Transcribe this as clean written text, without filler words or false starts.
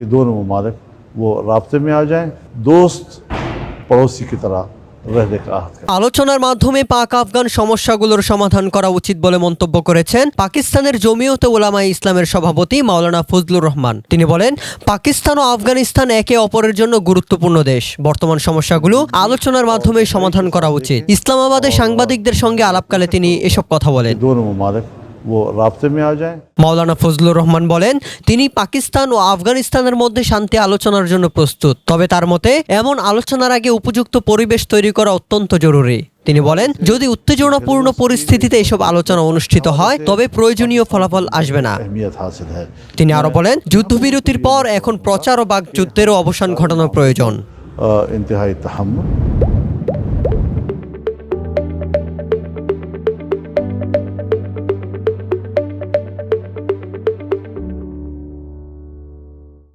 दोनों ममालिक वो राब्ते में आ जाएं, दोस्त पड़ोसी की तरह रहने का आहद करें। আলোচনার মাধ্যমে পাক আফগান সমস্যাগুলোর সমাধান করা উচিত বলে মন্তব্য করেছেন পাকিস্তানের জমিয়তে উলামায়ে ইসলামের সভাপতি মাওলানা ফজলুর রহমান। তিনি বলেন, পাকিস্তান ও আফগানিস্তান একে অপরের জন্য গুরুত্বপূর্ণ দেশ। বর্তমান সমস্যাগুলো আলোচনার মাধ্যমে সমাধান করা উচিত। ইসলামাবাদে সাংবাদিকদের সঙ্গে আলাপকালে তিনি এসব কথা বলেন। दोनों ममालिक वो राब्ते में आ जाएं। মাওলানা ফজলুর রহমান বলেন, তিনি পাকিস্তান ও আফগানিস্তানের মধ্যে শান্তি আলোচনার জন্য প্রস্তুত। তবে তার মতে এমন আলোচনার আগে উপযুক্ত পরিবেশ তৈরি করা অত্যন্ত জরুরি। তিনি বলেন, যদি উত্তেজনাপূর্ণ পরিস্থিতিতে এসব আলোচনা অনুষ্ঠিত হয় তবে প্রয়োজনীয় ফলাফল আসবে না। अहमियत हासिल है। তিনি আরো বলেন, যুদ্ধবিরতির পর এখন প্রচার ও বাকযুদ্ধেরও অবসান ঘটানো প্রয়োজন। इंतहाई तहम्मुल